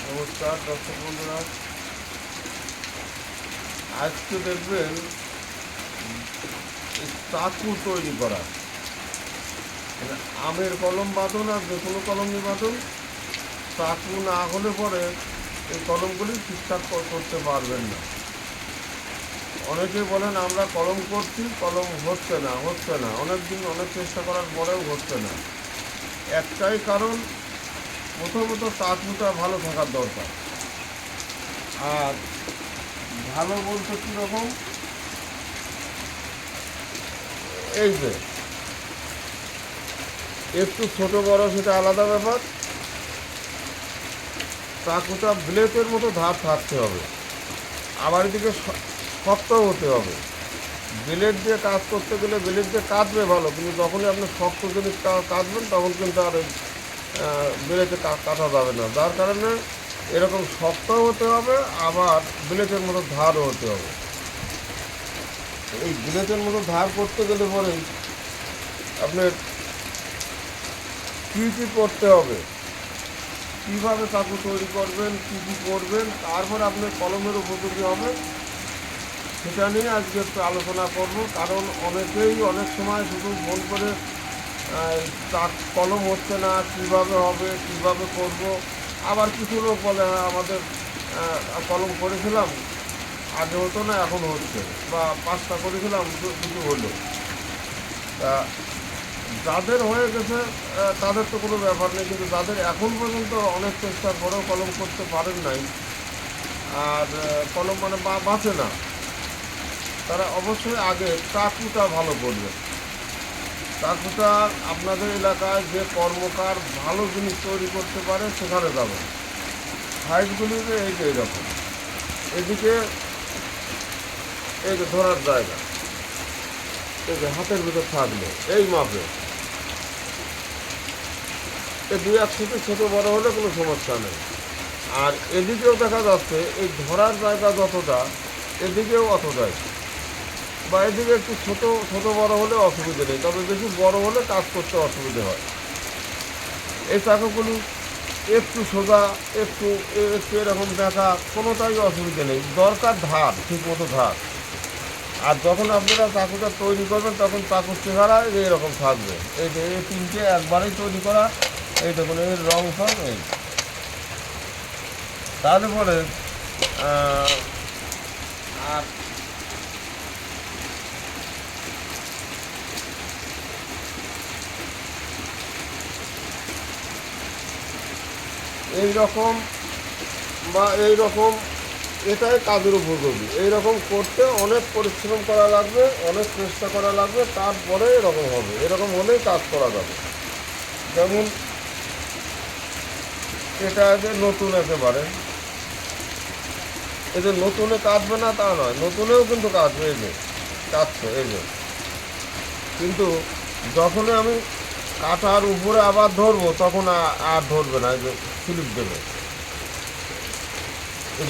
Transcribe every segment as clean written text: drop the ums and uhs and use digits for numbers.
নমস্কার দর্শক বন্ধুরা, আজকে দেখবেন চাকু তৈরি করা, মানে আমের কলম বাঁধুন আর যে কোনো কলমই বাঁধুন, চাকু না হলে পরে এই কলমগুলি ঠিকঠাক করতে পারবেন না। অনেকে বলেন আমরা কলম করছি, কলম হচ্ছে না, অনেক দিন অনেক চেষ্টা করার পরেও হচ্ছে না। একটাই কারণ, প্রথমত চাকুটা ভালো থাকার দরকার। আর ভালো বলতে কীরকম, এই যে একটু ছোট বড় সেটা আলাদা ব্যাপার, চাকুটা ব্লেডের মতো ধার থাকতে হবে, আবার এদিকে শক্ত হতে হবে। ব্লেড দিয়ে কাজ করতে গেলে ব্লেড দিয়ে কাটবে ভালো, কিন্তু যখনই আপনি শক্ত জিনিস কাটবেন তখন কিন্তু আর ওই ব্লেডে কাটা যাবে না। যার কারণে এরকম শক্ত হতে হবে, আবার ব্লেডের মতো ধারও হতে হবে। এই ব্লেডের মতো ধার করতে গেলে পরেই আপনার কী কী করতে হবে, কীভাবে চাকু তৈরি করবেন, কী কী করবেন, তারপর আপনার কলমের উপযোগী হবে, সেটা নিয়ে আজকে একটু আলোচনা করব। কারণ অনেকেই অনেক সময় শুধু ফোন করে কলম হচ্ছে না, কীভাবে হবে, কীভাবে করব। আবার কিছু লোক বলে আমাদের কলম করেছিলাম, আগে হতো না এখন হচ্ছে, বা 5টা করেছিলাম কিছু হলো। তা যাদের হয়ে গেছে তাদের তো কোনো ব্যাপার নেই, কিন্তু যাদের এখন পর্যন্ত অনেক চেষ্টার পরেও কলম করতে পারেন নাই, আর কলম মানে বাঁচে না, তারা অবশ্যই আগে চাকুটা ভালো করবে। চাকুটা আপনাদের এলাকায় যে কর্মকার ভালো জিনিস তৈরি করতে পারে সেখানে যাবেন। সাইজগুলিতে এই যে এইরকম, এদিকে এই যে ধরার জায়গা, এই যে হাতের ভিতর থাকবে এই মাপে, এই 2-1 ফুটে ছোটো বড়ো হলে কোনো সমস্যা নেই। আর এদিকেও দেখা যাচ্ছে এই ধরার জায়গা যতটা, এদিকেও অতটাই, বা এদিকে একটু ছোটো বড়ো হলে অসুবিধে নেই, তবে বেশি বড় হলে কাজ করতে অসুবিধে হয়। এই চাকুগুলি একটু সোজা, একটু একটু এরকম দেখা, কোনোটাই অসুবিধে নেই, দরকার ধার, ঠিক মতো ধার। আর যখন আপনারা চাকুটা তৈরি করবেন তখন চাকুর চেহারা এইরকম থাকবে। এই যে এই 3টে একবারেই তৈরি করা, এই দেখুন এর রং ফং এই। তারপরে আর এইরকম বা এইরকম, এটাই কাজের উপযোগী। এইরকম করতে অনেক পরিশ্রম করা লাগবে, অনেক চেষ্টা করা লাগবে, তারপরে এরকম হবে। এরকম হলেই কাজ করা যাবে। যেমন এটা যে নতুন, একেবারে এই যে নতুনে কাটবে না তা নয়, নতুনেও কিন্তু কাটবে, এই যে কাটছে এই যে, কিন্তু যখনই আমি কাটার উপরে আবার ধরবো তখন আর ধরবে না, এই যে স্লিপ দেবে,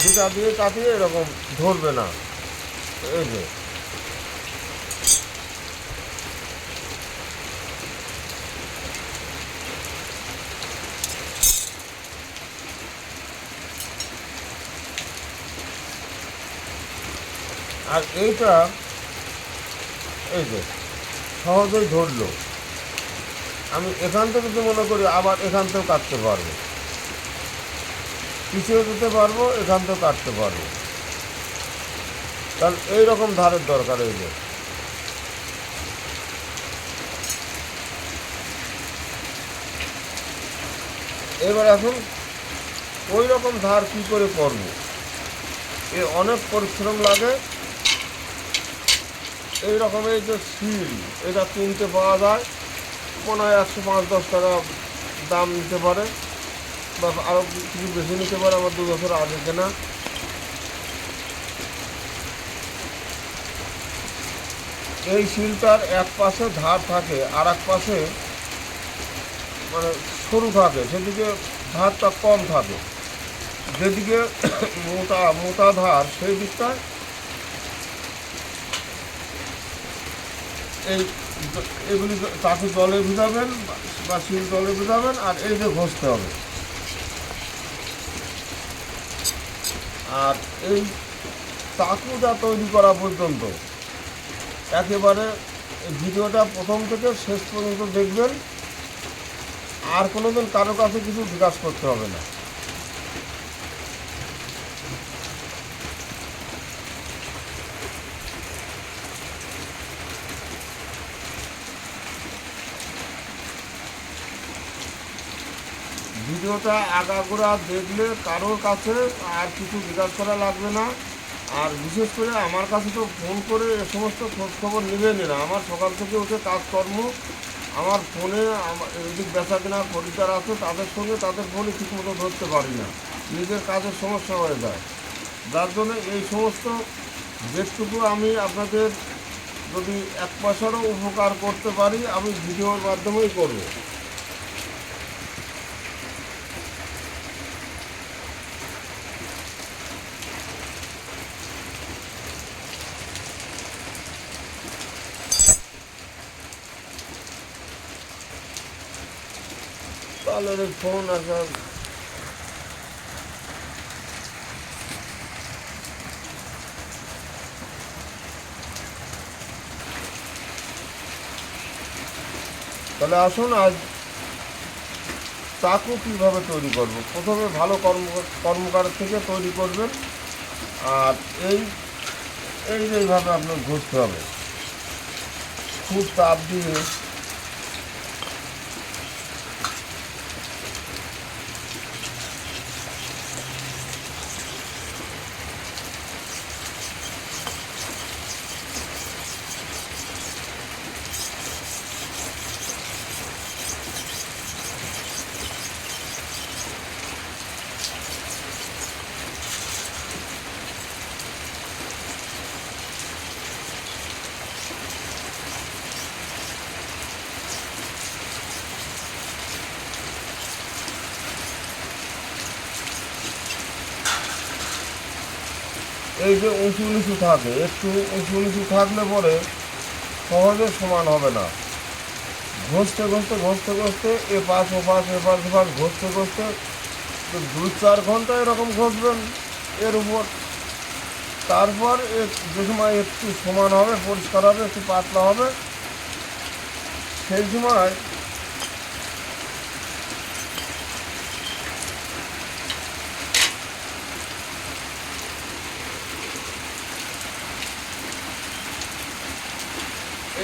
যেটা দিয়ে কাটিয়ে এরকম ধরবে না, এই যে। আর এইটা এই যে সহজেই ধরলো, আমি এখান থেকে যদি মনে করি আবার এখান থেকেও কাটতে পারবো, পিছিয়ে যেতে পারবো, এখান থেকেও কাটতে পারবো। কারণ এইরকম ধারের দরকার। এই যে এবার এখন ওই রকম ধার কী করে করবো, এ অনেক পরিশ্রম লাগে। এই রকমের যে শিল, এটা কিনতে পাওয়া যায়, মনে হয় 105-10 টাকা দাম নিতে পারে, বা আরও কিছু বেশি নিতে পারে, আমার 2 বছর আগে কেনা। এই শিলটার এক পাশে ধার থাকে, আর এক পাশে মানে সরু থাকে, সেদিকে ধারটা কম থাকে। যেদিকে মোটা ধার সেই দিকটায় এই এগুলি চাকু জলে ভিজাবেন বা শিল জলে ভিজাবেন, আর এই যে ঘষতে হবে, আর এই চাকুটা তৈরি করা পর্যন্ত একেবারে ভিডিওটা প্রথম থেকে শেষ পর্যন্ত দেখবেন, আর কোনোদিন কারো কাছে কিছু জিজ্ঞাসা করতে হবে না। ভিডিওটা আগাগোড়া দেখলে কারোর কাছে আর কিছু জিজ্ঞাসা করা লাগবে না। আর বিশেষ করে আমার কাছে তো ফোন করে এ সমস্ত খোঁজখবর নেবেনি না। আমার সকাল থেকে উঠে কাজকর্ম, আমার ফোনে এদিক বেচা কেনা খরিদ্দার আছে, তাদের সঙ্গে তাদের ফোনে ঠিকমতো ধরতে পারি না, নিজের কাজের সমস্যা হয়ে যায়। যার জন্য এই সমস্ত যেটুকু আমি আপনাদের যদি এক পয়সারও উপকার করতে পারি আমি ভিডিওর মাধ্যমেই করব। তাহলে ফোন আসা তাহলে আসুন আজ চাকু কীভাবে তৈরি করব। প্রথমে ভালো কর্মকার থেকে তৈরি করবেন। আর এইভাবে আপনার ঘষতে হবে, খুব তাপ দিয়ে। এই যে উঁচু নিচু থাকে, একটু উঁচু নিচু থাকলে পরে সহজে সমান হবে না। ঘষতে ঘষতে ঘষতে ঘষতে এপাশ ওপাশ এপাশ ওপাশ ঘষতে ঘষতে 2-4 ঘন্টা এরকম ঘষবেন এর উপর। তারপর যে সময় একটু সমান হবে, পরিষ্কার হবে, একটু পাতলা হবে, সেই সময়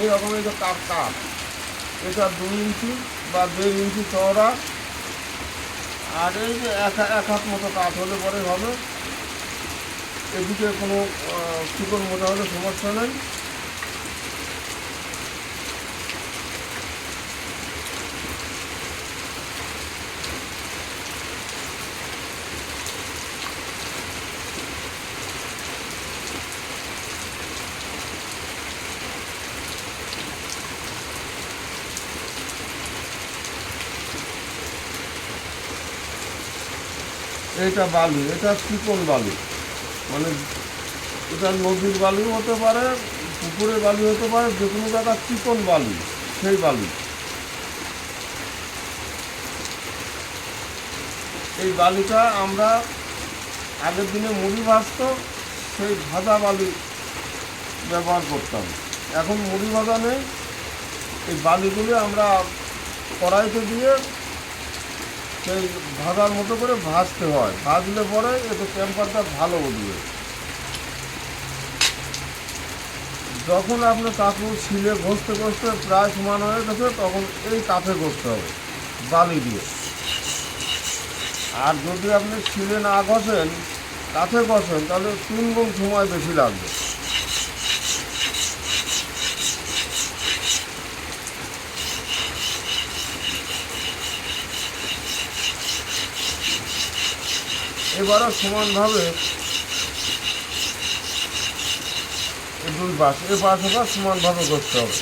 এই রকমের যে কাপ এটা 2 ইঞ্চি বা 1.5 ইঞ্চি চওড়া, আর এই যে এক হাত মতো কাঠ হলে পরে হবে। এদিকে কোনো চিকন মোটা হলে সমস্যা নেই। এটা বালি, এটা চিকন বালি, মানে এটা নদীর বালিও হতে পারে, পুকুরের বালি হতে পারে, যে কোনো জায়গার চিকন বালি, সেই বালি। এই বালিটা আমরা আগের দিনে মুড়ি ভাজতো, সেই ভাজা বালি ব্যবহার করতাম। এখন মুড়ি ভাজা নেই, এই বালিগুলি আমরা কড়াইতে দিয়ে সেই ভাজার মতো করে ভাজতে হয়। ভাজলে পরে একটু টেম্পারটা ভালো উঠবে। যখন আপনার চাকু শিলে ঘষতে ঘষতে প্রায় সমান হয়ে গেছে, তখন এই কাঠে ঘষতে হবে বালি দিয়ে। আর যদি আপনি শিলে না ঘষেন, কাঠে ঘষেন, তাহলে 3 গুণ সময় বেশি লাগবে। এবারও সমানভাবে 2 পাশ এপাশ ওপাশ সমানভাবে করতে হবে।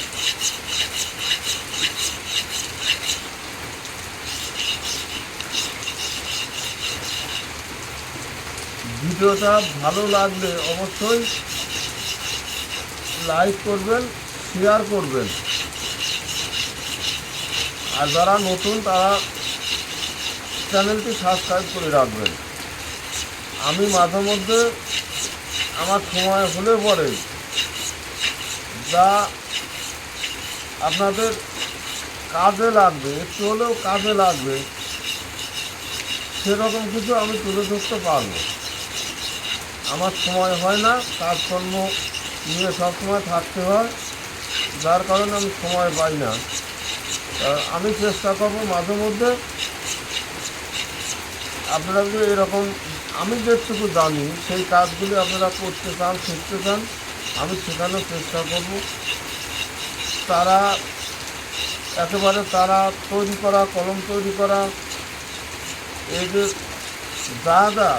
ভিডিওটা ভালো লাগলে অবশ্যই লাইক করবেন, শেয়ার করবেন। আর যারা নতুন তারা চ্যানেলটি সাবস্ক্রাইব করে রাখবেন। আমি মাঝে মধ্যে আমার সময় হলে পরে যা আপনাদের কাজে লাগবে, একটু হলেও কাজে লাগবে, সেরকম কিছু আমি তুলে ধরতে পারবো। আমার সময় হয় না, কাজকর্ম নিয়ে সবসময় থাকতে হয়, যার কারণে আমি সময় পাই না। আমি চেষ্টা করবো মাঝে মধ্যে আপনারা যদি এরকম আমি যেটুকু জানি সেই কাজগুলি আপনারা করতে চান, শিখতে চান, আমি শেখানোর চেষ্টা করব। তারা একেবারে তারা তৈরি করা, কলম তৈরি করা, এই যে যা যা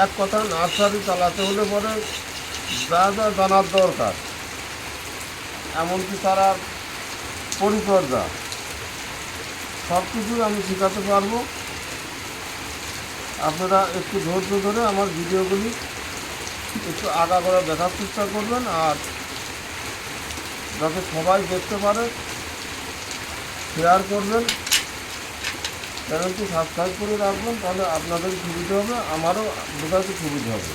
এক কথা নার্সারি চালাতে হলে পরে যা যা জানার দরকার, এমনকি তারা পরিচর্যা, সব কিছুই আমি শেখাতে পারবো। আপনারা একটু ধৈর্য ধরে আমার ভিডিওগুলি একটু আগাগোড়া দেখার চেষ্টা করবেন, আর যাতে সবাই দেখতে পারে শেয়ার করবেন, চ্যানেলটি সাবস্ক্রাইব করে রাখবেন, তাহলে আপনাদের সুবিধা হবে, আমারও বোঝাতে সুবিধা হবে।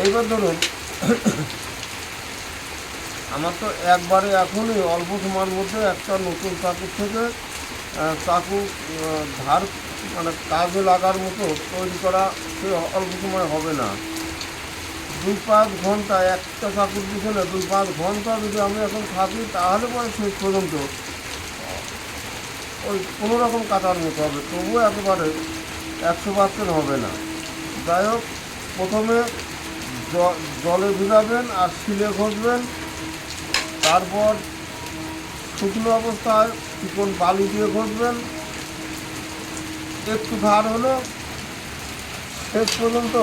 এইবার ধরুন আমার তো একবারে এখনই অল্প সময়ের মধ্যে একটা নতুন চাকুর থেকে চাকু ধার মানে কাজে লাগার মতো তৈরি করা সে অল্প সময় হবে না। 2-5 ঘন্টা একটা চাকুর পিছনে 2-5 ঘন্টা যদি আমি এখন থাকি, তাহলে পরে শেষ পর্যন্ত ওই কোনো রকম কাটার মতো হবে, তবুও একেবারে 100% হবে না। যাই হোক, প্রথমে জলে ভিজাবেন আর শিলে ঘষবেন, তারপর শুকনো অবস্থায় চিকন বালি দিয়ে ঘষবেন, একটু ধার হলো শেষ পর্যন্ত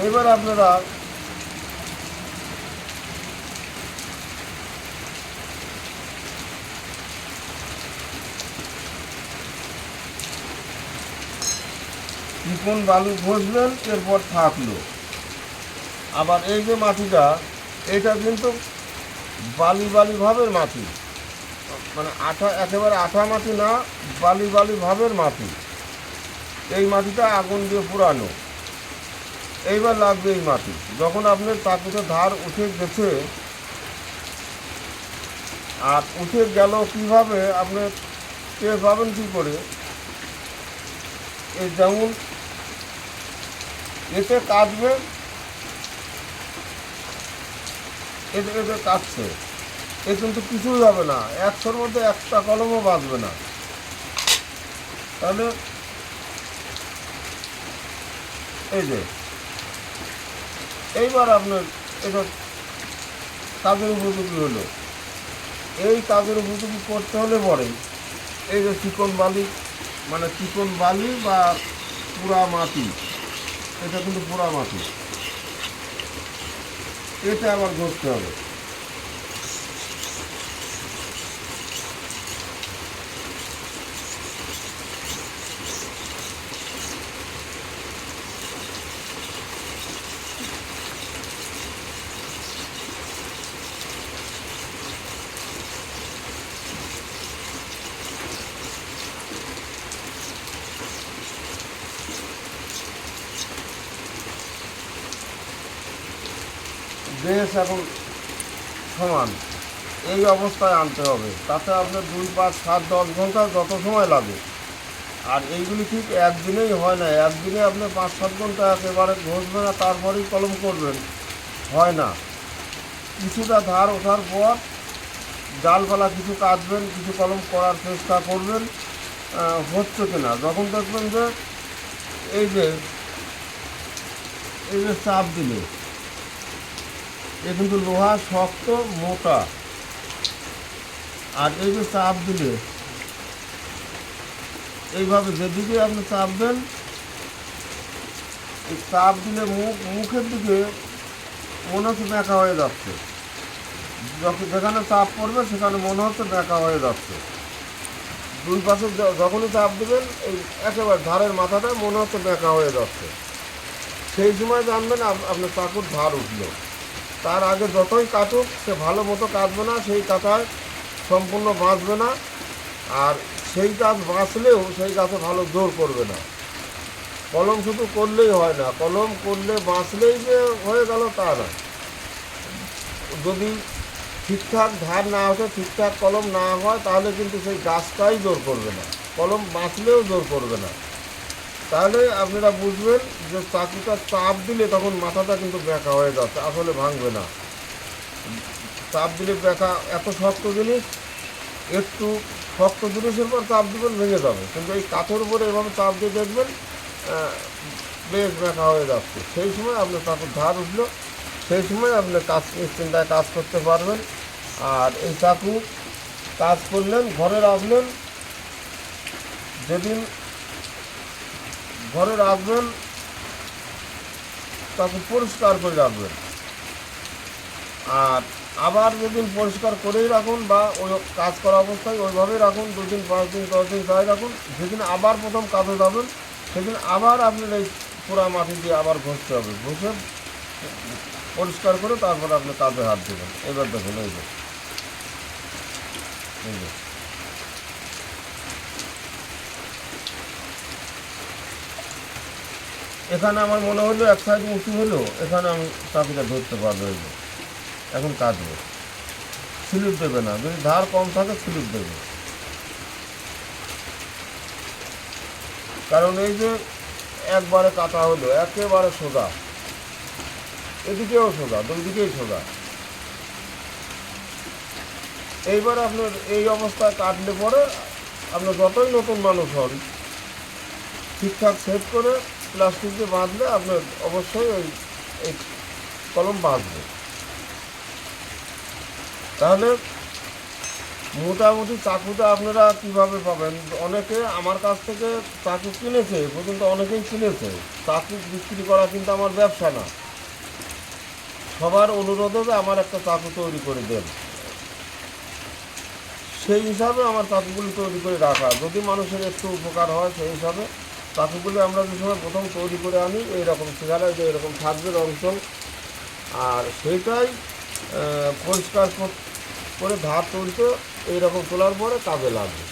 এবার আপনারা চিকন বালু ঘষবেন, এরপর থাকলো। আবার এই যে মাটিটা, এটা কিন্তু বালি বালি ভাবের মাটি, মানে আঠা, একেবারে আঠা মাটি না, বালি বালি ভাবের মাটি। এই মাটিটা আগুন দিয়ে পুরানো। এইবার লাগবে এই মাটি, যখন আপনার চাকুতে ধার উঠে গেছে, আর উঠে গেল কীভাবে আপনি টের পাবেন কী করে, এই যেমন এতে কাটবে, এতে এতে কাটছে, এ কিন্তু কিছুই হবে না, 100-র মধ্যে একটা কলমও বাঁচবে না। তাহলে এই যে এইবার আপনার এটা কাজের উপযোগী হলো। এই কাজের উপযোগী করতে হলে পরে এই যে চিকন বালি, মানে চিকন বালি বা পুরা মাটি, এটা কিন্তু পুরা মাটি, এটা আবার ঘষতে হবে। বেশ এখন সমান এই অবস্থায় আনতে হবে, তাতে আপনার 2-5-7-10 ঘন্টা যত সময় লাগে। আর এইগুলি ঠিক একদিনেই হয় না, একদিনে আপনি 5-7 ঘন্টা একেবারে ঘষবেন আর তারপরেই কলম করবেন, হয় না। কিছুটা ধার ওঠার পর ডালপালা কিছু কাটবেন, কিছু কলম করার চেষ্টা করবেন, হচ্ছে কিনা। যখন দেখবেন যে এই যে এই যে চাপ দিলে, এ কিন্তু লোহা শক্ত মোটা, আর এই যে চাপ দিলে এইভাবে যেদিকে আপনি চাপ দেন, এই চাপ দিলে মুখের দিকে মনে হচ্ছে বেঁকা হয়ে যাচ্ছে, যখন যেখানে চাপ পড়বে সেখানে মনে হচ্ছে বেঁকা হয়ে যাচ্ছে। দুই পাশে যখনই চাপ দেবেন, এই একেবারে ধারের মাথাটা মনে হচ্ছে বেঁকা হয়ে যাচ্ছে, সেই সময় জানবেন আপনার চাকুর ধার উঠলো। তার আগে যতই কাটুক, সে ভালো মতো কাটবে না, সেই কাটায় সম্পূর্ণ বাঁচবে না। আর সেই গাছ বাঁচলেও সেই গাছে ভালো জোর করবে না। কলম শুধু করলেই হয় না, কলম করলে বাঁচলেই যে হয়ে গেল তা না। যদি ঠিকঠাক ধার না ওঠে, ঠিকঠাক কলম না হয়, তাহলে কিন্তু সেই গাছটাই জোর করবে না, কলম বাঁচলেও জোর করবে না। তাহলে আপনারা বুঝবেন যে চাকুটা চাপ দিলে তখন মাথাটা কিন্তু বেঁকা হয়ে যাচ্ছে, আসলে ভাঙবে না। চাপ দিলে বেঁকা, এত শক্ত জিনিস, একটু শক্ত জিনিসের পর চাপ দিবেন ভেঙে যাবে, কিন্তু এই কাঠের উপরে এভাবে চাপ দিয়ে দেখবেন বেশ বেঁকা হয়ে যাচ্ছে। সেই সময় আপনার চাকুর ধার উঠলো, সেই সময় আপনি কাজ নিশ্চিন্তায় কাজ করতে পারবেন। আর এই চাকু কাজ করলেন, ঘরে রাখলেন, যেদিন ঘরে রাখবেন তাকে পরিষ্কার করে রাখবেন। আর আবার যেদিন পরিষ্কার করেই রাখুন বা ওই কাজ করা অবস্থায় ওইভাবেই রাখুন, 2 দিন 5 দিন 10 দিন তাই রাখুন। যেদিন আবার প্রথম কাজে যাবেন সেদিন আবার আপনার এই পোড়া মাটি দিয়ে আবার ঘষতে হবে, ঘষে পরিষ্কার করে তারপর আপনি কাজে হাত দেবেন। এবার দেখুন এই যে এখানে আমার মনে হলো এক সাইড উঁচু হলো, এখানে আমি চাকুটা ধরতে পারবো। এই যে এখন কাটবে, স্লিপ দেবে না, যদি ধার কম থাকে স্লিপ দেবে। কারণ এই যে একবারে কাটা হলো, একেবারে সোজা, এদিকেও সোজা, দুই দিকেই সোজা। এইবার আপনার এই অবস্থায় কাটলে পরে আপনার যতই নতুন মানুষ হন, ঠিকঠাক সেট করে প্লাস্টিক দিয়ে বাঁধলে আপনার অবশ্যই এই কলম বাঁধবে। তাহলে মোটামুটি চাকুটা আপনারা কীভাবে পাবেন? অনেকে আমার কাছ থেকে চাকু কিনেছে, পর্যন্ত অনেকেই কিনেছে। চাকু বিক্রি করা কিন্তু আমার ব্যবসা না। সবার অনুরোধে আমার একটা চাকু তৈরি করে দেন, সেই হিসাবে আমার চাকুগুলি তৈরি করে রাখা, যদি মানুষের একটু উপকার হয় সেই হিসাবে চাকুগুলি আমরা যে সময় প্রথম তৈরি করে আনি এইরকম চেহারায় যে এরকম থাকবে রংচং, আর সেইটাই পরিষ্কার করে ধার তুলতে এইরকম তোলার পরে কাজে লাগবে।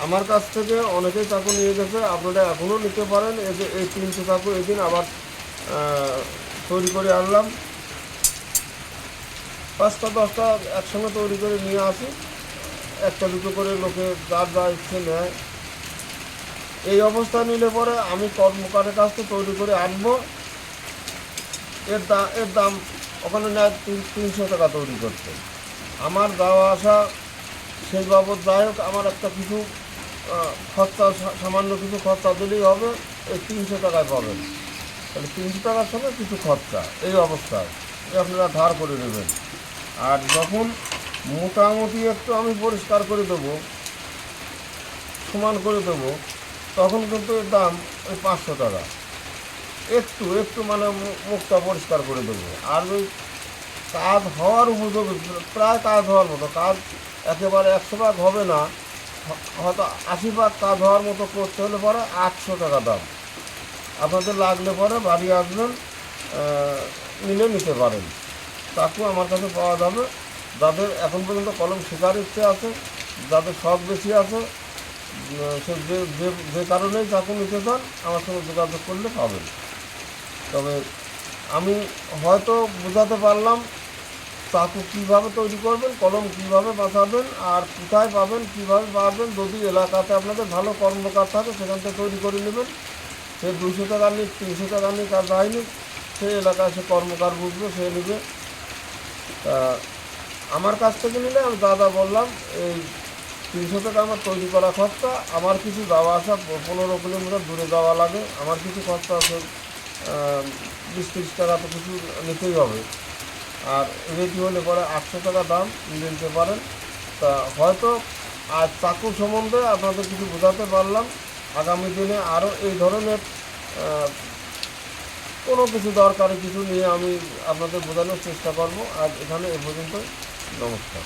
আমার কাছ থেকে অনেকেই চাকু নিয়ে গেছে, আপনারা এখনও নিতে পারেন। এই যে এই 300 চাকু এদিন আবার তৈরি করে আনলাম, 5টা 10টা একসঙ্গে তৈরি করে নিয়ে আসি, একটা দুটো করে লোকে যার যা ইচ্ছে নেয়। এই অবস্থা নিলে পরে আমি কর্মকারের কাছ থেকে তৈরি করে আনবো, এর দাম ওখানে নেয় 300 টাকা তৈরি করতে। আমার যাওয়া আসা সেই বাবদ যাই হোক, আমার একটা কিছু খরচা, সামান্য কিছু খরচা দিলেই হবে, এই 300 টাকায় পাবেন। তাহলে 300 টাকার সঙ্গে কিছু খরচা এই অবস্থায় আপনারা ধার করে নেবেন। আর যখন মোটামুটি একটু আমি পরিষ্কার করে দেবো, সমান করে দেবো, তখন কিন্তু এর দাম ওই 500 টাকা। একটু একটু মানে মুখটা পরিষ্কার করে দেবো। আর ওই কাজ হওয়ার উপযোগী, প্রায় কাজ হওয়ার মতো, কাজ একেবারে 100 ভাগ হবে না, হয়তো 80 ভাগ কাজ হওয়ার মতো করতে হলে পরে 800 টাকা দাম। আপনাদের লাগলে পরে বাড়ি আসবেন, নিতে পারেন। চাকু আমার কাছে পাওয়া যাবে। যাদের এখন পর্যন্ত কলম শেখার ইচ্ছে আছে, যাদের শখ বেশি আছে, সে যে কারণেই চাকু নিতে চান আমার সঙ্গে যোগাযোগ করলে পাবেন। তবে আমি হয়তো বোঝাতে পারলাম চাকু কীভাবে তৈরি করবেন, কলম কীভাবে বাঁচাবেন, আর কোথায় পাবেন, কীভাবে পাবেন। যদি এলাকাতে আপনাদের ভালো কর্মকার থাকে সেখান থেকে তৈরি করে নেবেন। সে 200 টাকা নিক, 300 টাকা নিক, আর যাই নিক, সেই এলাকায় সে কর্মকার বুঝবে, সে নেবে। তা আমার কাছ থেকে নিলে আমি যা বললাম, এই 300 টাকা আমার তৈরি করা খরচা, আমার কিছু যাওয়া আসা 15 কিলোমিটার দূরে যাওয়া লাগে, আমার কিছু খরচা আছে, 20-30 টাকা তো কিছু নিতেই হবে। আর রেডি হলে পরে 800 টাকা দাম নিতে পারেন। তা হয়তো আজ চাকু সম্বন্ধে আপনাদের কিছু বোঝাতে পারলাম। আগামী দিনে আরও এই ধরনের কোনো কিছু দরকারি কিছু নিয়ে আমি আপনাদের বোঝানোর চেষ্টা করব। আজ এখানে এ পর্যন্তই। নমস্কার।